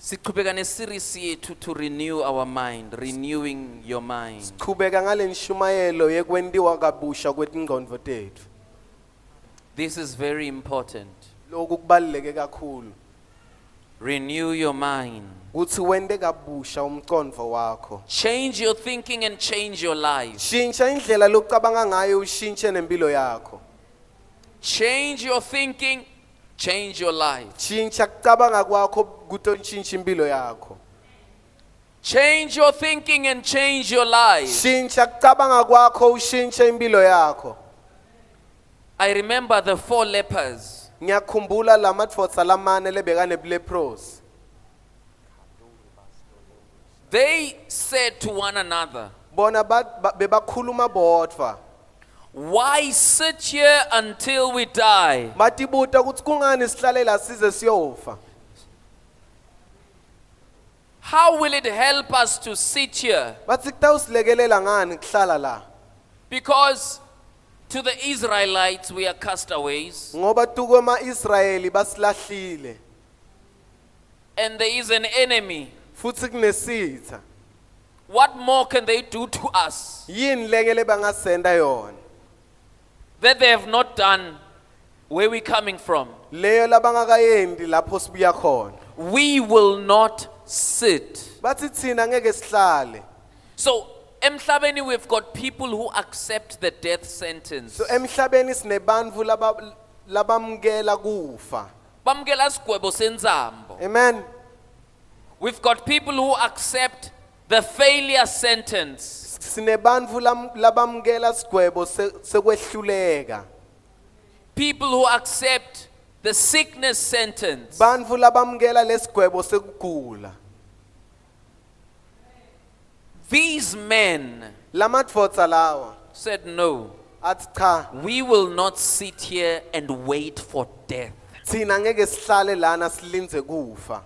Siqhubeka ne-series yethu to renew our mind, renewing your mind. Siqhubeka ngale nshumayelo yekwentiwa kabusha kwetingqondo tethu. This is very important. Lokhu kubaluleke kakhulu. Renew your mind. Kuthi wente kabusha umqondo wakho. Change your thinking and change your life. Shintsha indlela lokucabanga ngayo ushintshe nempilo yakho. Change your thinking, change your life. Shintsha kucabanga kwakho kutontshintsha impilo yakho. Change your thinking and change your life. Shintsha kucabanga kwakho ushintshe impilo yakho. I remember the 4 lepers. Ngiyakhumbula lamadvodza lamane lebekane lepros. They said to one another, Bona bebakhuluma bodva. why sit here until we die? Batibuta ukuthi kungani sihlale la size siyofa. How will it help us to sit here? Bathi kutawusilekelela ngani kuhlala la? Because to the Israelites we are castaways, Ngoba tukwema Israeli basilahlile. and there is an enemy. Futhi kunesitha. What more can they do to us Yini lekele bangasenda yona? that they have not done where we're coming from? Leyo labangakayendi lapho sibuya khona. We will not sit. Bathi thina ngeke sihlale. So, emhlabeni we've got people who accept the death sentence. So emhlabeni sinebantfu labamkela kufa. Bamkela sigwebo senzambo. Amen. We've got people who accept the failure sentence. Sinebantfu labamkela sigwebo sekwehluleka. People who accept the sickness sentence. Bantfu labamkela lesigwebo sekugula. These men Lamadvodza lawa said no. athi cha, We will not sit here and wait for death. thina ngeke sihlale lana silinze kufa.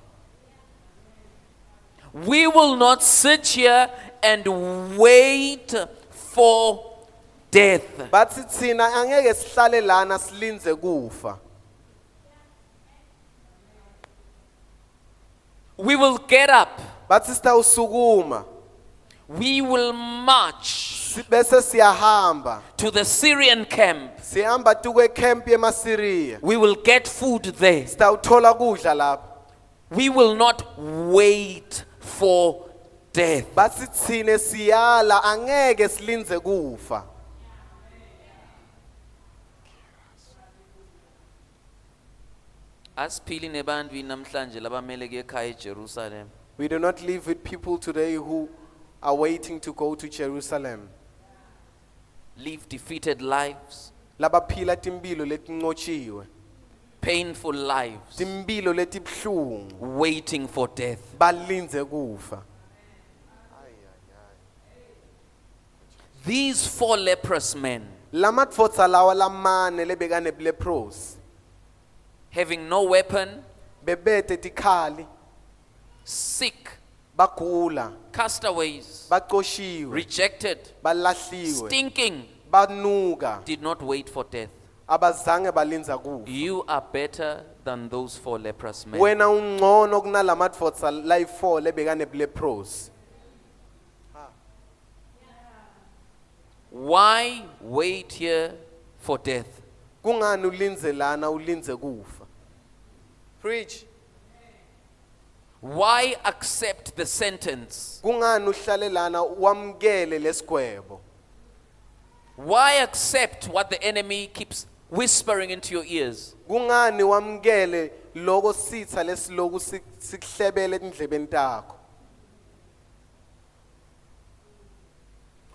We will not sit here and wait for death. Bathi thina angeke sihlale lana silinze kufa. We will get up. Bathi sitawusukuma We will march bese siyahamba. to the Syrian camp. Sihamba tukwe camp yeMasiriya. We will get food there. Sitawuthola kudla lapho. We will not wait for death. Bathi thine siyala angeke silinze kufa. Asiphili nebantwini namhlanje labameleke ekhaya eJerusalem. We do not live with people today who are waiting to go to Jerusalem. Live defeated lives, Labaphila timpilo letinqotshiwe. painful lives, Timpilo letibhlungu. waiting for death. Balinze kufa. These 4 leprous men, Lamadvodza lawa lamane lebekane lepros. having no weapon, Bebete tikhali. sick, Bagula. castaways, Baqoshiwe. rejected, Balahliwe. stinking, Banuka. did not wait for death. Abazange balinza kufa. You are better than those 4 leprous men. Wena ungcono kunalamadvodza layi-4 lebekane lepros. Why wait here for death? Kungani ulinze lana ulinze kufa? Preach. Why accept the sentence? Kungani uhlale lana wamkele lesigwebo? Why accept what the enemy keeps whispering into your ears? Kungani wamkele loko sitha lesiloku sikuhlebele etindlebeni takho?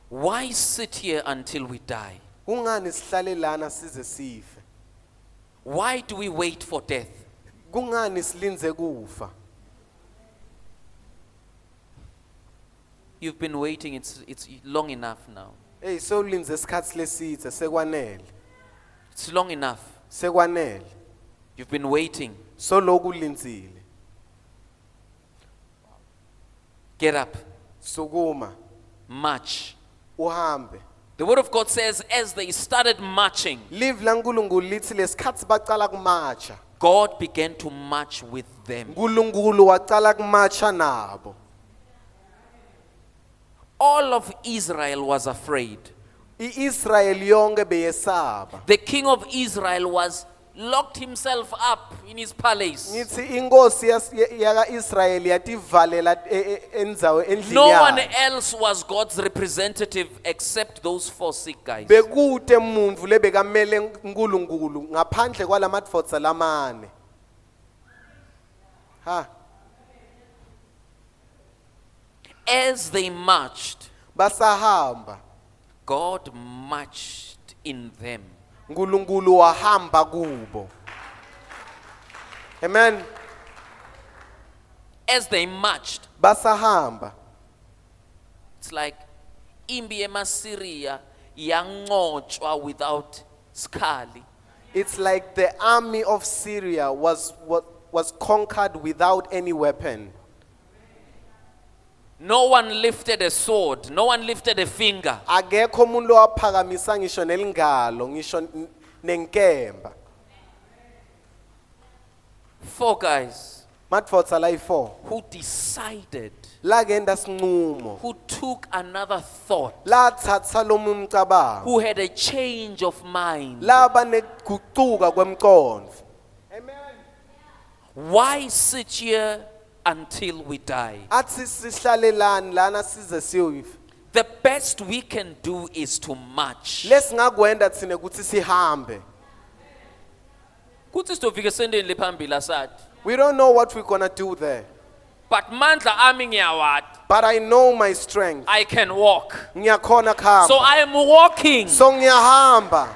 Why sit here until we die? Kungani sihlale lana size sife? Why do we wait for death? Kungani silinze kufa? You've been waiting, it's long enough now. Hey, so ulinze isikhathi lesithe sekwanele. It's long enough. Sekwanele. You've been waiting. So lokhu ulinzile. Get up. Sukuma, March. uhambe. The word of God says, as they started marching, Live laNkulunkulu lithi lesikhathi baqala kumacha. God began to march with them. uNkulunkulu waqala kumatcha nabo. All of Israel was afraid. iIsrael yonke beyesaba. The king of Israel was locked himself up in his palace. Ngithi inkosi yaka-Israel yativalela endlini No one yayo. else was God's representative except those 4 sick guys. Bekute umuntu lebekamele uNkulunkulu ngaphandle kwalamadvodza lamane. Ha, As they marched, basahamba. God marched in them. uNkulunkulu wahamba kubo. Amen. As they marched, Basahamba. it's like imbi emaSyria yanqotshwa without skali. It's like the army of Syria was conquered without any weapon. No one lifted a sword, no one lifted a finger. Akekho umuntu owaphakamisa ngisho nelingalo, ngisho nenkemba. 4 guys Madvodza layi-4 who decided, lagenda sinqumo, who took another thought, lathatha lomunye umcabango, who had a change of mind. laba neguquka kwemqondo. Why sit here until we die? Athi sihlalelani lana size siyoyifa. The best we can do is to march. Lesingakwenda thina ukuthi sihambe. Kuthi sitofika esendeni lephambili asathi. We don't know what we're gonna do there, But mandla ami ngiyawati. but I know my strength. I can walk. Ngiyakhona kuhamba. So I am walking. So ngiyahamba.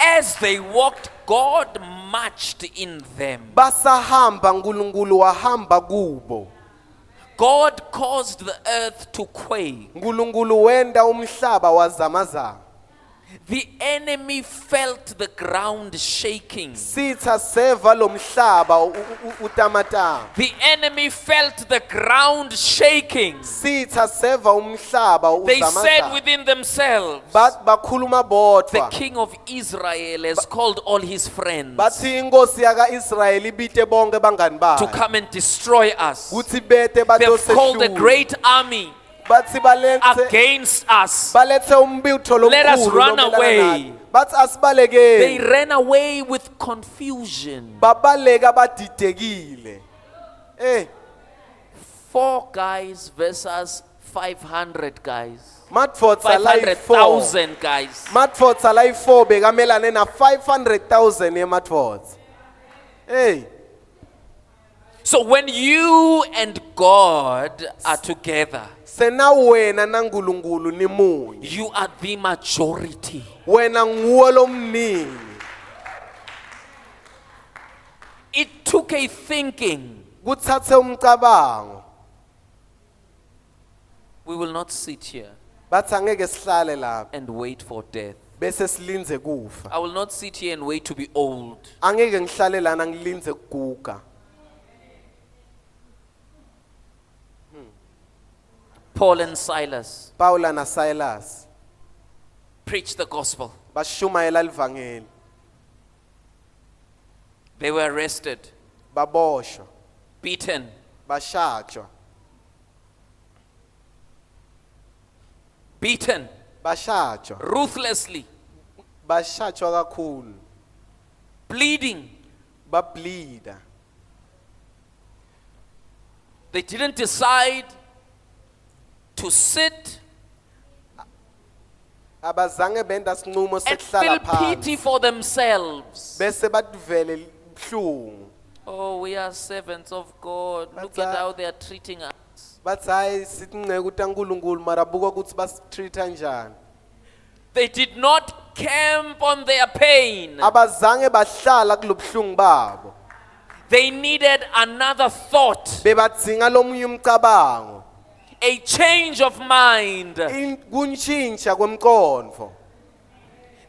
As they walked, God marched in them. Basahamba uNkulunkulu wahamba kubo. God caused the earth to quake. uNkulunkulu wenda umhlaba wazamazama. The enemy felt the ground shaking. Sitha seva lo mhlaba utamatama. The enemy felt the ground shaking. Sitha seva umhlaba They said uzamazama. within themselves, Bakhuluma the bodwa. king of Israel has called all his friends Bathi inkosi yaka-Israyeli ibite bonke bangani to bayo. come and destroy us. Kuthi bete They've called a badosehlula. great army Bathi balethe against us. umbutho Let us lomkhulu run lomelana away. nathi. Bathi They asibalekeni. ran away with confusion. Babaleka badidekile. 4 guys versus 500 guys. Madvodza layi-4. 500,000 guys. Madvodza layi-4 bekamelane na 500,000 yemadvodza. So when you and God are together, Sena wena na uNkulunkulu ni munye. you are the majority. Wena nguwe lomningi. It took a thinking. Kuthathe umcabango. We will not sit here Bathi angeke sihlale lapha and wait for death. bese silinze kufa. I will not sit here and wait to be old. Angeke ngihlale lana ngilinze kuguga. Paul and Silas Paula na Silas preached the gospel. bashumayela livangeli. They were arrested, Baboshwa, beaten, bashajwa, beaten bashajwa, ruthlessly, bashajwa kakhulu, bleeding. bableeda. They didn't decide to sit Abazange benda sinqumo and sekuhlala feel pity phansi for themselves. bese bativele ibhlungu. Oh, we are servants of God. Look But, at how they are treating us. Bathi hayi sithi ngeke uNkulunkulu mara buka ukuthi basitreata njani. They did not camp on their pain. Abazange bahlala kulobhlungu babo. They needed another thought, Bebadzinga lomunye umcabango. a change of mind. Kuntshintsha kwemqondo.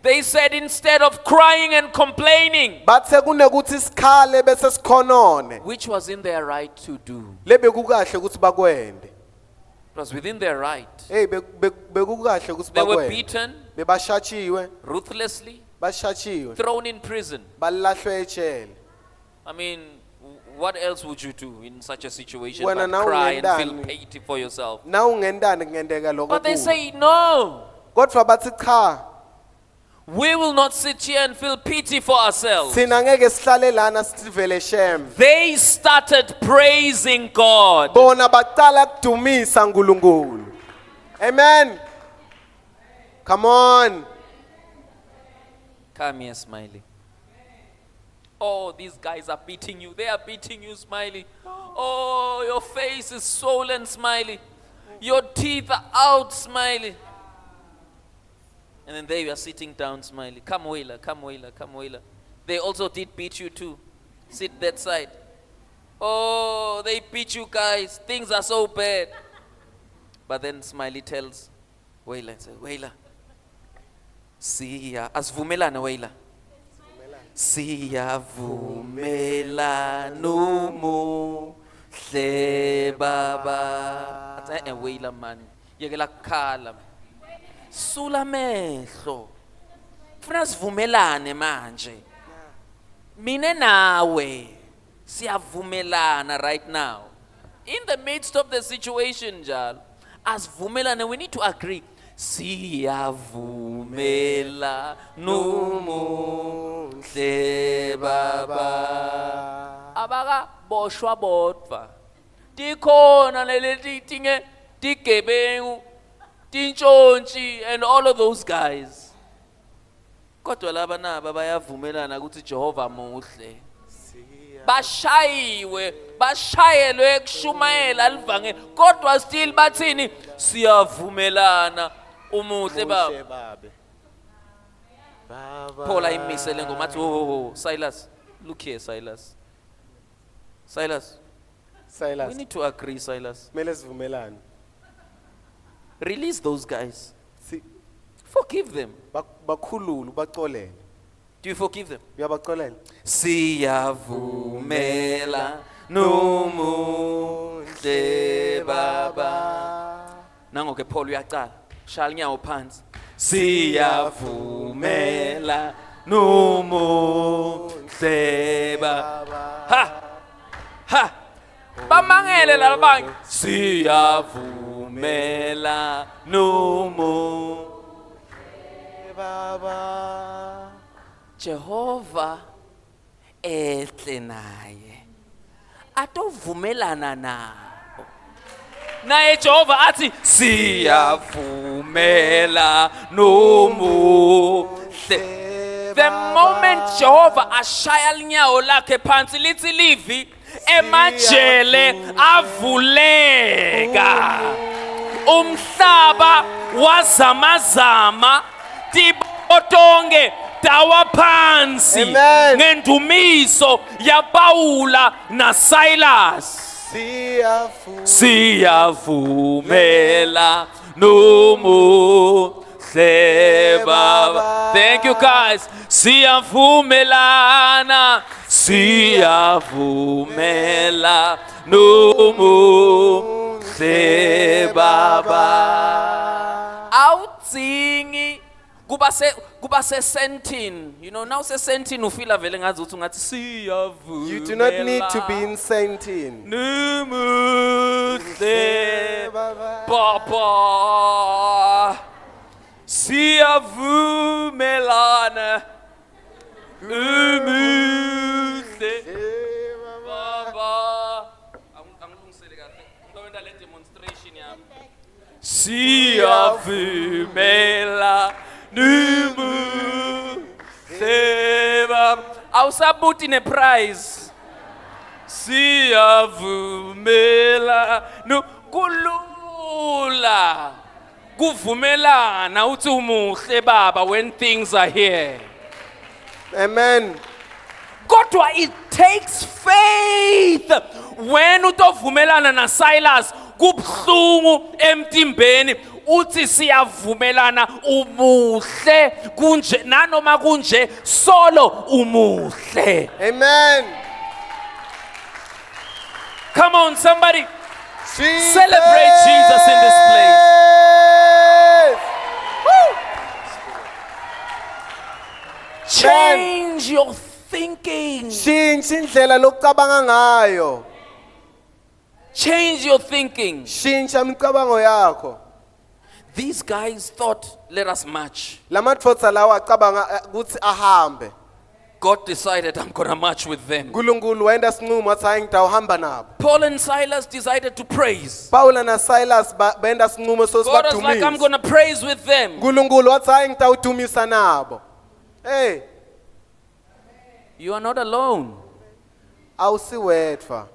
They said instead of crying and complaining, Bathe kunekuthi sikhale bese sikhonone. which was in their right to do. Lebekukahle ukuthi bakwende. It was within their right. Bekukahle ukuthi They were bakwende. beaten Bebashatshiwe, ruthlessly, bashatshiwe, thrown in prison. balahlwe ejele. I mean, what else would you do in such a situation Wena but nawe cry and feel ungendani? pity for yourself? Na ungendani kungenzeka lokho But they kuwe. say, no, Kodwa bathi cha, we will not sit here and feel pity for ourselves. thina ngeke sihlale lana sivele shem. They started praising God. Bona baqala kudumisa uNkulunkulu. Amen. Come on. Come here, Smiley. Oh, these guys are beating you. They are beating you, Smiley. Oh, your face is swollen, Smiley. Your teeth are out, Smiley. And then there you are sitting down, Smiley. Come, Wailer, come, Wailer, come, Wailer. They also did beat you too. Sit that side. Oh, they beat you guys. Things are so bad. But then Smiley tells Wailer, Wailer, siya, asivumelana Wailer. Siyavumelana umuhle baba. Wailer man. Yekela kukhala. Sula mehlo. Funa sivumelane manje. Mine nawe siyavumelana right now. In the midst of the situation, njalo. Asivumelane, we need to agree. Siyavumela numuhle baba. Abaka boshwa bodva. Tikhona leli tinge tigebengu, tintshontshi and all of those guys. Kodwa laba naba bayavumelana ukuthi Jehova muhle. Bashayelwe kushumayela alivangeli kodwa still bathini siyavumelana umuhle baba. Paul ayimisele ngoma athi oh Silas, look here Silas, we need to agree Silas, Kumele sivumelane. release those guys, Si- forgive them. Bakhulule ubaxolele. Do you forgive them? Uyabaxolela? Siyavumela numuhle baba. Nangoke Paul uyaqala. Shaya inyawo phansi. Siyavumela numuhle baba. Ha. Bamangele lalabangi. Siyavumela numuhle Baba. Jehova ehle naye atovumelana nabo naye Jehova athi siyavumela nomuhle. The moment Jehova ashaya linyawo lakhe phansi lithi livi emajele avuleka, umhlaba wazamazama, tibotonge tawa phansi Amen. ngendumiso ya Paula na Silas. Siyavumela numuhle baba. Thank you guys. Siyavumelana, siyavumela numuhle baba. Awudzingi kuba se sentin, you know, now se sentin ufila vele ngazi ukuthi ungathi siyavumela. You do not need to be in sainting. Numuhle baba. Siyavumelana numuhle baba. Angilungisele kahle. Ngizokwenza le demonstration yami. Siyavumela numuhle baba. Awusabuti neprize. Siyavumela kulula kuvumelana uthi umuhle baba when things are here. Amen. Kodwa it takes faith when utovumelana na Silas kubhlungu emtimbeni uthi siyavumelana umuhle kunje nanoma kunje solo umuhle. Amen. Come on somebody, Jesus. celebrate Jesus in this place. Change your thinking. Shintsha indlela lokucabanga ngayo. Change your thinking. Shintsha imicabango yakho. These guys thought, let us march. Lamadvodza lawa acabanga ukuthi ahambe. God decided, I'm going to march with them. uNkulunkulu wenda sinqumo wathi hayi ngidawuhamba nabo. Paul and Silas decided to praise. Paul na Silas benda sinqumo God was like, I'm sosibadumisa. going to praise with them. uNkulunkulu wathi hayi ngidawudumisa nabo. Hey, You are not alone. awusiwedwa.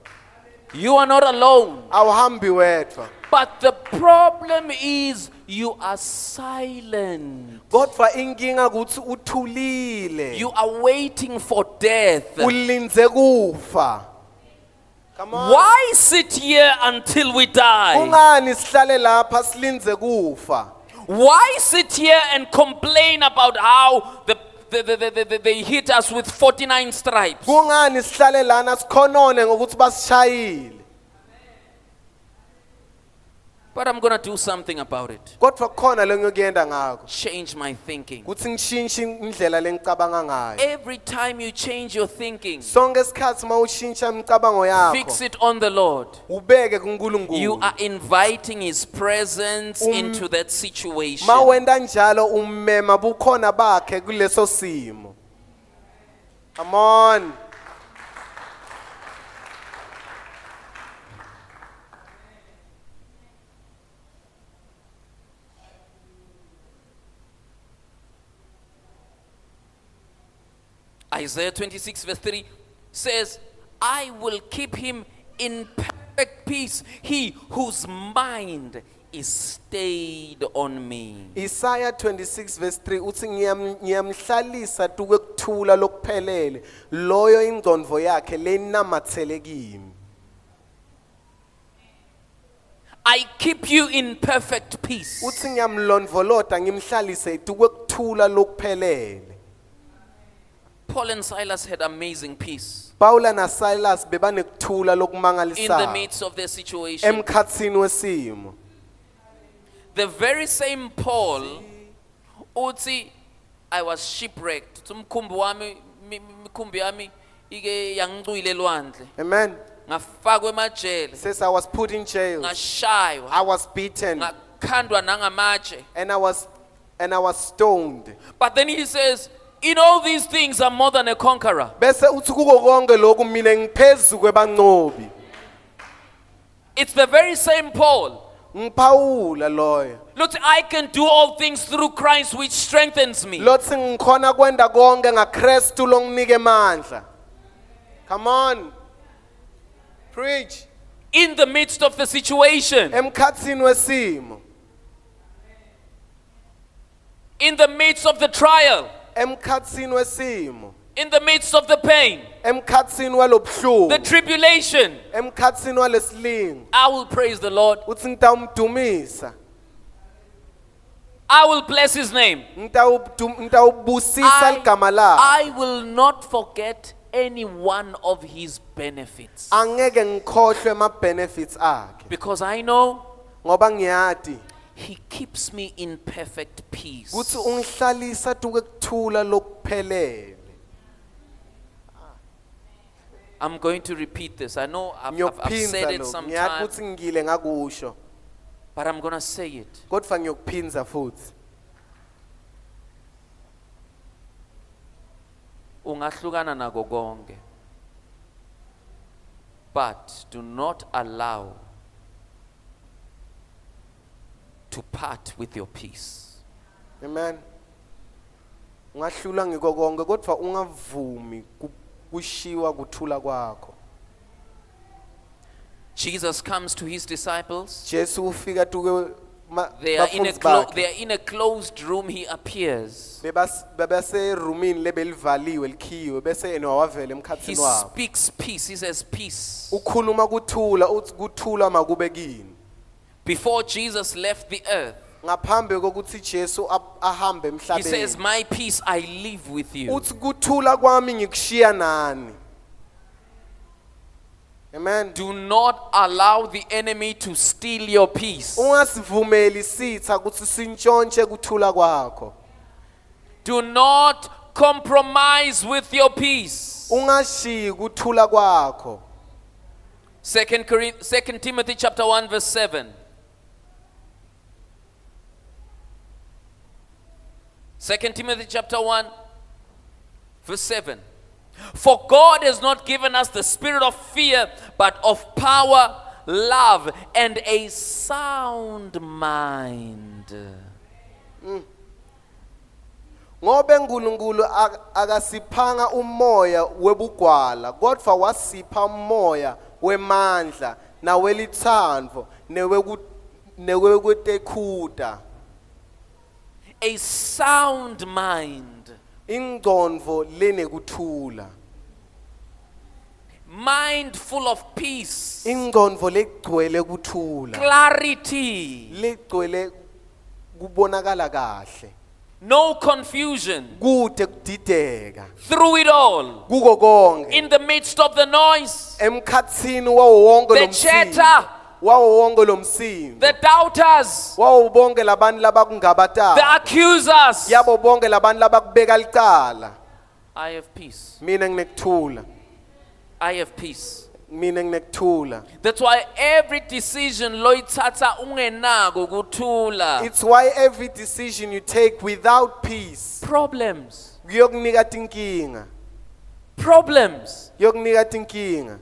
You are not alone. Awuhambi wedwa. But the problem is you are silent. Kodwa inkinga ukuthi uthulile. You are waiting for death. Ulinze kufa. Come on. Why sit here until we die? Ungani sihlale lapha silinze kufa? Why sit here and complain about how they hit us with 49 stripes? Kungani sihlale lana sikhonone ngokuthi basishayile? But I'm going to do something about it. Kodwa khona lengiyokuyenda ngakho. Change my thinking. Kuthi ngishintshe indlela lengicabanga ngayo. Every time you change your thinking, Sonke isikhathi mawushintsha imicabango yakho, fix it on the Lord. ubeke kuNkulunkulu. You are inviting His presence into that situation. Mawenda njalo ummema bukhona bakhe kuleso simo. Come on. Isaiah 26 verse 3 says, I will keep him in perfect peace, he whose mind is stayed on me. Isaiah 26 verse 3 uthi ngiyamhlalisa tukwekuthula lokuphelele loyo ingqondo yakhe lenamathele kimi. I keep you in perfect peace. Uthi ngiyamlondvolota ngimhlalise tukwekuthula lokuphelele. Paul and Silas had amazing peace Paul na Silas bebanekuthula in the lokumangalisayo midst of their situation. emkhatsini wesimo. The very same Paul uthi, I was shipwrecked. Umkhumbi wami ike yangicwile elwandle. Amen. Ngafakwa emajele. Says I was put in jail. Ngashaywa. I was beaten Ngakhandwa nangamatshe. and I was stoned. But then he says, in all these things I'm more than a conqueror. Bese uthi kuko konke lokhu mina ngiphezu kwebanqobi. It's the very same Paul. Ngiphawula loyo. Look, I can do all things through Christ which strengthens me. Lothi ngikhona kwenda konke ngaKristu longinike amandla. Come on. Preach. In the midst of the situation, Emkhatsini wesimo. in the midst of the trial, Emkhatsini wesimo. in the midst of the pain, Emkhatsini the walobhlungu. tribulation, Emkhatsini walesilingo. I will praise the Lord. Uthi ngitawumdumisa. I will bless his name. Ngitawubusisa ligama lakhe. I will not forget any one of his benefits. Angeke ngikhohlwe ama benefits akhe. Because I know Ngoba ngiyati he keeps me in perfect peace. kuthi ungihlalisa tukwekuthula lokuphelele. I'm going to repeat this. I know I've said Ngiyokuphinza it lokho. Ngiyathi sometime, kuthi ngile ngakusho. but I'm going to say it. Kodwa ngiyokuphinza futhi. Ungahlukana nako konke, but do not allow to part with your peace. Amen. Ungahlula ngiko konke kodwa ungavumi kushiwa kuthula kwakho. Jesus comes to his disciples. Jesu ufika tuke They are in bafundzi a closed room. He appears. bebase roomini lebelivaliwe likhiwe bese yena wawavela He emkhatsini wabo. speaks peace. He says peace. Ukhuluma kuthula uthi kuthula makube kini. Before Jesus left the earth, Ngaphambi kokuthi Jesu ahambe he says, emhlabeni. my peace I leave with you. Uthi kuthula kwami ngikushiya nani. Amen. Do not allow the enemy to steal your peace. Ungasivumeli sitha ukuthi sintshontshe kuthula kwakho. Do not compromise with your peace. ungashiyi kuthula kwakho. 2 Timothy chapter 1 verse 7. 2 Timothy chapter 1 verse 7. For God has not given us the spirit of fear, but of power, love, and a sound mind. Ngobe uNkulunkulu akasiphanga umoya webugwala, kodwa wasipha umoya wemandla nawelithando newekutekhuta. A sound mind. Ingqondo lenekuthula. Mind full of peace. Ingqondo legcwele kuthula. Clarity. Legcwele kubonakala kahle. No confusion. Kude kudideka. Through it all. Kuko konke. In the midst of the noise. Emkhatsini wawo wonke The lomsindo. chatter. Wawo wonke lomsindo. The doubters. Wawo bonke labantu labakungabatana. The accusers. Yabo bonke labantu labakubeka licala. I have peace. Mina nginekuthula. I have peace. Mina nginekuthula. That's why every decision loyithatha ungenako kuthula. It's why every decision you take without peace Problems. kuyokunika tinkinga. Problems. Kuyokunika tinkinga.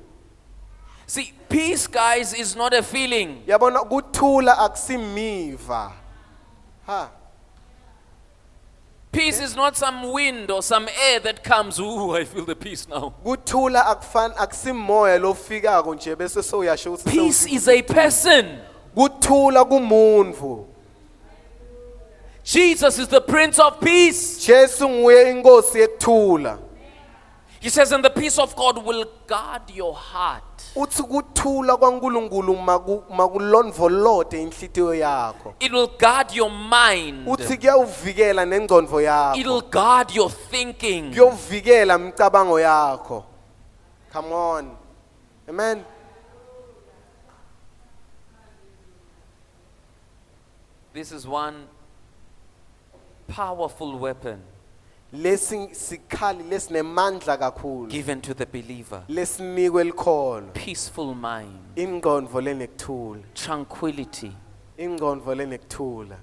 See, peace, guys, is not a feeling. Yabona kuthula akusimiva. Ha. Peace is not some wind or some air that comes. Ooh, I feel the peace now. Kuthula akusimoya lofikako nje bese soyasho ukuthi Peace is a person. kuthula kumuntu. Jesus is the Prince of Peace. Jesu nguye inkosi yekuthula. He says, and the peace of God will guard your heart. Uthi kuthula kwaNkulunkulu makulondvolode inhlitiyo yakho. It will guard your mind. Uthi kuyawuvikela nengqondo It will yakho. guard your thinking. Kuyovikela imicabango yakho. Come on. Amen. This is one powerful weapon Lesi sikhali lesinemandla kakhulu. given to the believer. Lesinikwe likholo. Peaceful mind, Ingqondo lenekuthula. tranquility. Ingqondo lenekuthula.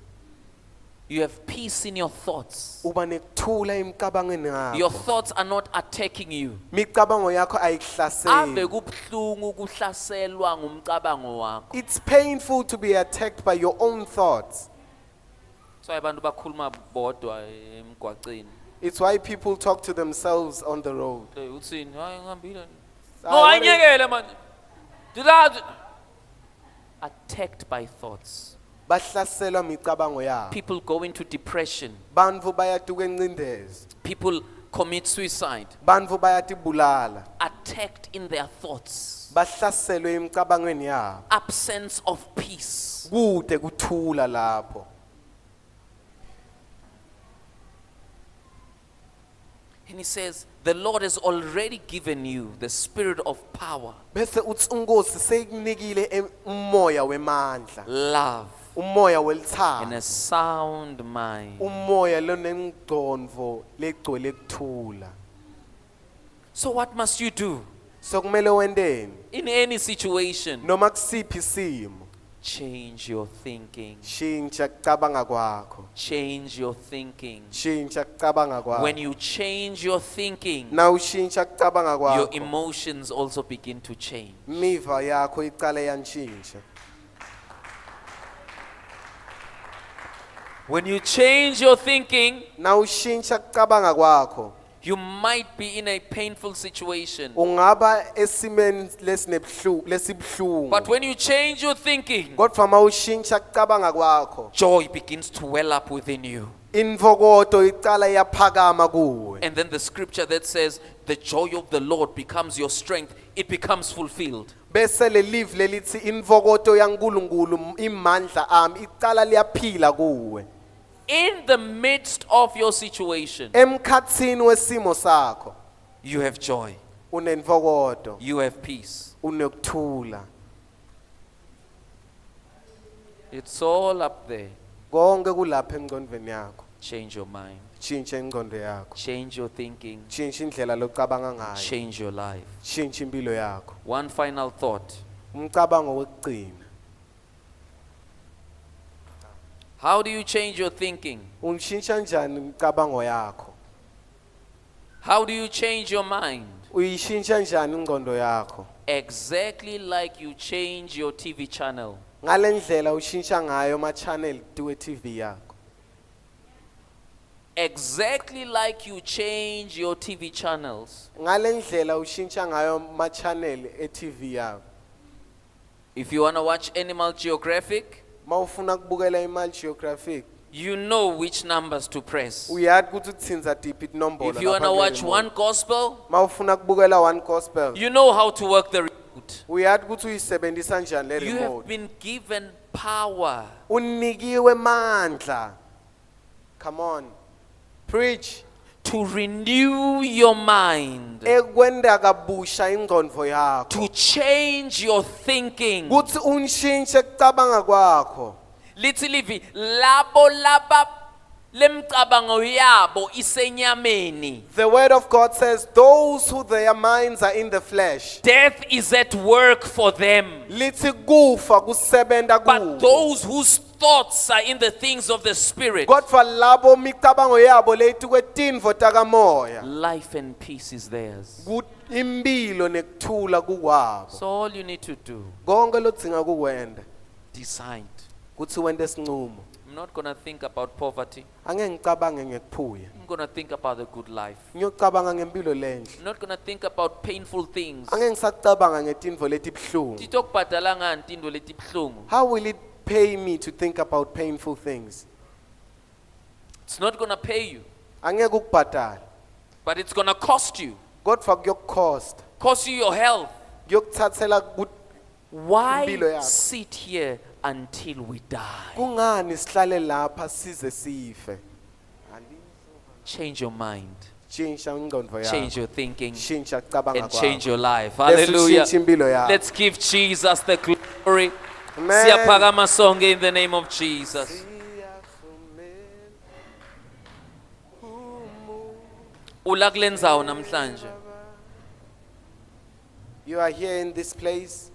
You have peace in your thoughts. Uba nekuthula emicabangweni Your yakho. thoughts are not attacking you. Imicabango yakho Ave ayikuhlaseli. kubuhlungu kuhlaselwa ngumcabango wakho. It's painful to be attacked by your own thoughts. So abantu bakhuluma bodwa emgwaqeni. It's why people talk to themselves on the road. Uthini? Hayi ngihambile. Ah, No, what is- ayingekele manje. Did attacked by thoughts. Bahlaselwa imicabango yabo. People go into depression. Bantu bayatuka encindezi. People commit suicide. Bantu bayatibulala. Attacked in their thoughts. Bahlaselwe emicabangweni yabo. Absence of peace. Kude kuthula lapho. And he says, the Lord has already given you the spirit of power, Bese uthi uNkosi seyikunikile umoya wemandla, love, umoya and welithando, a sound mind. umoya lonengqondo legcwele kuthula. So what must you do? So kumele wendeni? In any situation, Noma kusiphi isimo, change your thinking. shintsha kucabanga kwakho. Change your thinking. Shintsha kucabanga When kwakho. you change your thinking, Na ushintsha kucabanga your kwakho, emotions also begin to change. imiva yakho icala yanshintsha. When you change your thinking, Na ushintsha kucabanga kwakho, you might be in a painful situation. ungaba esimeni lesibhlungu. But when you change your thinking, Kodwa mawushintsha kucabanga kwakho, joy begins to well up within you. invokoto icala yaphakama kuwe. And then the scripture that says, the joy of the Lord becomes your strength, it becomes fulfilled. Bese lelive lelithi invokoto yaNkulunkulu imandla ami icala liyaphila kuwe. In the midst of your situation, Emkhatsini wesimo sakho you have joy, unenvokoto, you have peace. unokuthula. It's all up there. Konke kulapha engqondweni yakho. Change your mind. Tshintsha ingqondo yakho. Change your thinking. Tshintsha indlela locabanga ngayo. Change your life. Tshintsha impilo yakho. One final thought. Umcabango wokugcina. How do you change your thinking? Uyishintsha njani umcabango yakho? How do you change your mind? Uyishintsha njani ingqondo yakho? Exactly like you change your TV channel. Ngale ndlela ushintsha ngayo ama channel tuwe TV yakho. Exactly like you change your TV channels. Ngale ndlela ushintsha ngayo ama channel e-TV yakho. If you want to watch Animal Geographic, Mawufuna kubukela iMal Geographic, you know which numbers to press. uyazi ukuthi utsinza tiphi inombolo. If you want to watch one gospel, Mawufuna kubukela one gospel, you know how to work the remote. uyazi ukuthi uyisebenzisa njani le You have remote. been given power Unikiwe mandla. Come on. Preach. to renew your mind, Ekwenda kabusha ingqondo yakho. to change your thinking. Kuthi unshintshe kucabanga kwakho. Lithi livi labo laba lemcabango yabo isenyameni. The word of God says those who their minds are in the flesh. Death is at work for them. Lithi kufa kusebenta But kubo. those whose thoughts are in the things of the spirit, Kodwa labo micabango yabo leyithi kwetinvo takamoya. life and peace is theirs. Impilo nekuthula kukwabo. So all you need to do, Konke lodzinga kukwenda decide. kuthi wente sinqumo. I'm not going to think about poverty. Angeke ngicabange ngekuphuya. I'm going to think about the good life. Ngiyocabanga ngempilo lenhle. I'm not going to think about painful things. Angeke ngisacabanga ngetinvo letibhlungu. Tito kubhadala ngani tinto letibhlungu? How will it pay me to think about painful things? It's not going to pay you, Angeke ukubhadala. but it's going to cost you. Kodwa kuyokukhosta. Cost you your health. Kuyokuthathela Why Impilo yakho. sit here until we die? kungani sihlale lapha size sife. Change your mind. Tshintsha ingqondo Change yakho. your thinking. Tshintsha kucabanga And change kwakho. your life. Bese Hallelujah. utshintshe impilo yakho. Let's give Jesus the glory. Amen. Siyaphakama sonke in the name of Jesus. Ula kule ndzawo namhlanje. You are here in this place.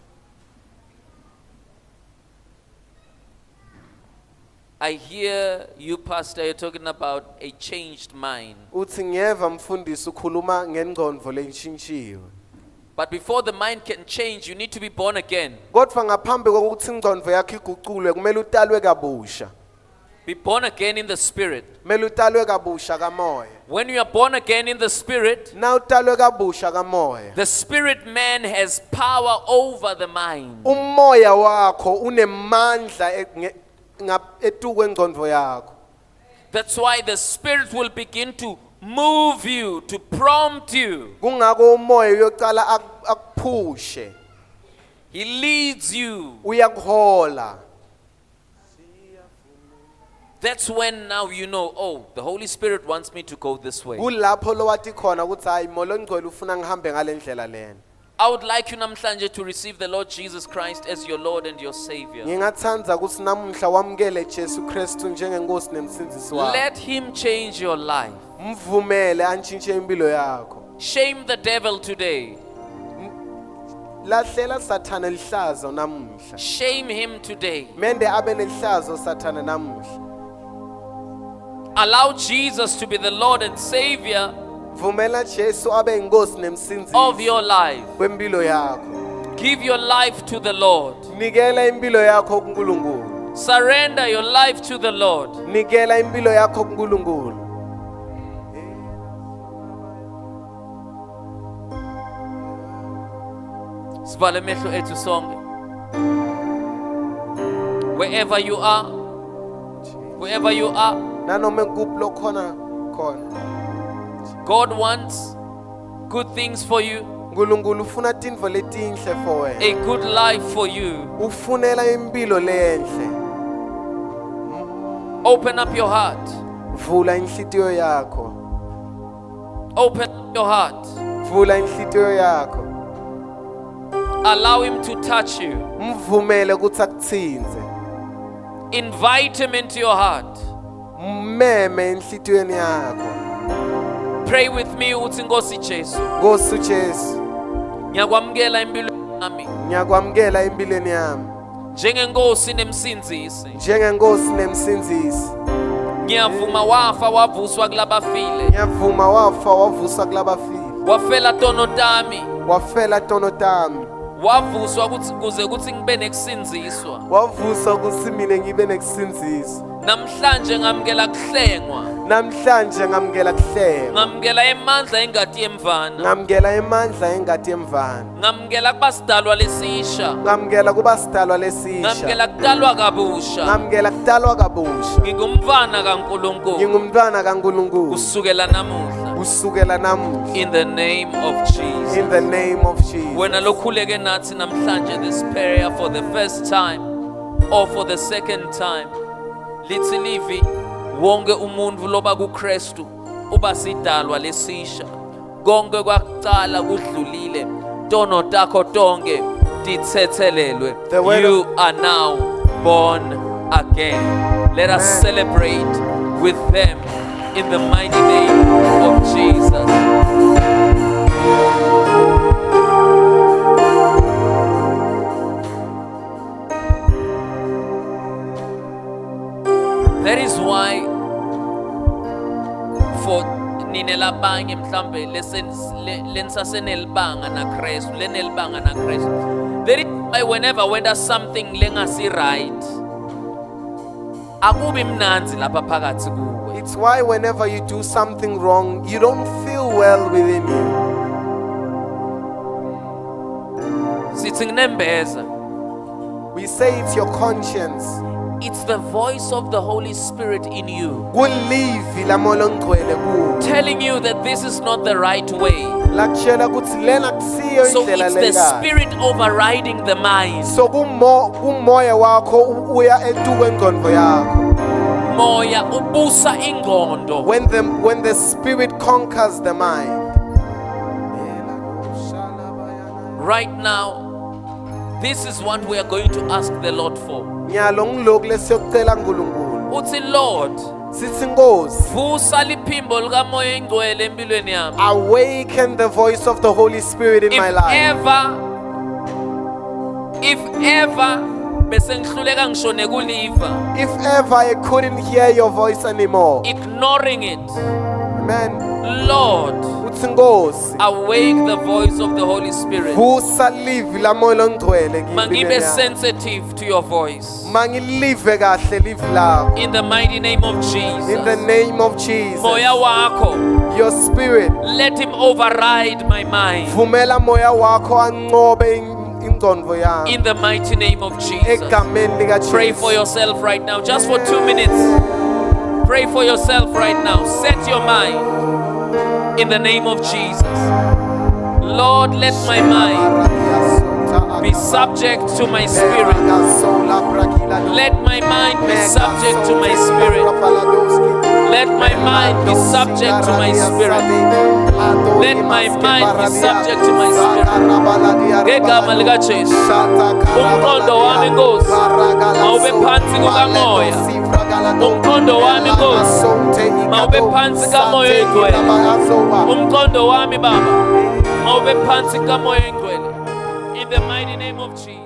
I hear you, Pastor, you're talking about a changed mind. Uthi ngiyeva mfundisi ukhuluma ngengqondo lenshintshiwe. But before the mind can change, you need to be born again. Kodwa ngaphambi kokuthi ingqondo yakho iguqulwe kumele utalwe kabusha. Be born again in the spirit. Kumele utalwe kabusha kamoya. When you are born again in the spirit, Na utalwe kabusha kamoya. the spirit man has power over the mind. Umoya wakho unemandla etuku engqondo yakho. That's why the spirit will begin to move you, to prompt you. Kungako umoya uyocala akuphushe. He leads you. Uyakuhola. That's when now you know, oh, the Holy Spirit wants me to go this way. Kulapho lo wathi khona ukuthi hayi Moya Ongcwele ufuna ngihambe ngale ndlela lena. I would like you namhlanje to receive the Lord Jesus Christ as your Lord and your Savior. Ngingathanda ukuthi namuhla wamukele Jesu Kristu njengenkosi nemsindisi wakho. Let him change your life. Mvumele antshintshe impilo yakho. Shame the devil today. Lahlela Sathane lihlazo namuhla. Shame him today. Mende abe nelihlazo Sathane namuhla. Allow Jesus to be the Lord and Savior Vumela Jesu abe inkosi nemsindisi of your life. kwempilo yakho. Give your life to the Lord. Nikela impilo yakho kuNkulunkulu. Surrender your life to the Lord. Nikela impilo yakho kuNkulunkulu. Sivale amehlo ethu sonke. Wherever you are, wherever you are, Nanoma kuphi lokhona khona. God wants good things for you, Nkulunkulu ufuna tinvo letinhle for wena. a good life for you. Ufunela impilo lenhle. Open up your heart. Vula inhlitiyo yakho. Open up your heart. Vula inhlitiyo yakho. Allow him to touch you. Mvumele ukuthi akuthinze. Invite him into your heart. Meme enhlitiyweni yakho. Pray with me uthi Nkosi Jesu, Nkosi uJesu, ngiyakwamukela empilweni yami ngiyakwamukela empilweni yami njengenkosi nemsindzisi. njengenkosi nemsindzisi. Ngiyavuma wafa wavuswa kulabafile. Ngiyavuma wafa wavusa kulabafile. Wafela tono tami. Wafela tono tami. Wavuswa kuze kuthi ngibe nekusindziswa. Wavusa ukuthi mina ngibe nekusindziswa. Namhlanje ngamukela kuhlengwa. Namhlanje ngamukela kuhlengwa. Ngamukela emandla engati yemvana. Ngamukela emandla engati yemvana. Ngamukela kuba sidalwa lesisha. Ngamukela kuba sidalwa lesisha. Ngamukela kudalwa kabusha. Ngamukela kudalwa kabusha. Ngingumntwana kaNkulunkulu. Ngingumntwana kaNkulunkulu. Kusukela namuhla. Kusukela namuhla. In the name of Jesus. In the name of Jesus. Wena lokhuleke nathi namhlanje this prayer for the first time or for the second time. Lithi livi wonke umuntu loba kuKristu uba sidalwa lesisha. Konke kwakucala kudlulile. Tono takho tonke dithethelelwe. You are now born again. Let us celebrate with them in the mighty name of Jesus. That is why for ninela bange mhlambe lensasenelibanga na Kristu lenelibanga na Kristu. That is why when does something lengasi right akubi mnanzi lapha phakathi kuwe. It's why whenever you do something wrong, you don't feel well within you. Sithi nginembeza. We say it's your conscience. It's the voice of the Holy Spirit in you Kulivi la Moya Ngcwele kuwe. telling you that this is not the right way. Lakutshela ukuthi lena kusiyo So indlela it's the lekayo. spirit overriding the mind. So kumoya wakho uya etukwengqondo yakho. Moya ubusa ingqondo. When the spirit conquers the mind. Right now, this is what we are going to ask the Lord for. Nyalo ngilokhu lesiyocela kuNkulunkulu. Uthi Lord, Sithi Nkosi, vusa liphimbo likaMoya Engcwele empilweni yami. awaken the voice of the Holy Spirit in my life. If ever bese ngihluleka ngisho nekuliva, If ever I couldn't hear your voice anymore. ignoring it, Amen. Lord, Uthi Nkosi, awake the voice of the Holy Spirit. vusa livi la Moya Ngcwele Mangibe ngempilweni yami. sensitive to your voice. Mangilive kahle livi lakho. In the mighty name of In the Jesus. name of Jesus. Moya wakho, Your spirit. let him override my mind. Vumela moya wakho anqobe ingqondo yami. In the mighty name of Jesus. Egameni lika Pray Jesu. for yourself right now, just for 2 minutes. Pray for yourself right now. Set your mind in the name of Jesus. Lord, let my mind be subject to my spirit. Let my mind be subject to my spirit. Let my mind be subject to my spirit. Let my mind be subject to my spirit. Ngegama lika Jesu. Umqondo wami Nkosi, mawube phansi kukamoya. Umqondo wami Nkosi, mawube phansi kaMoya Engcwele. Umqondo wami Baba, mawube phansi kaMoya Engcwele. In the mighty name of Jesus.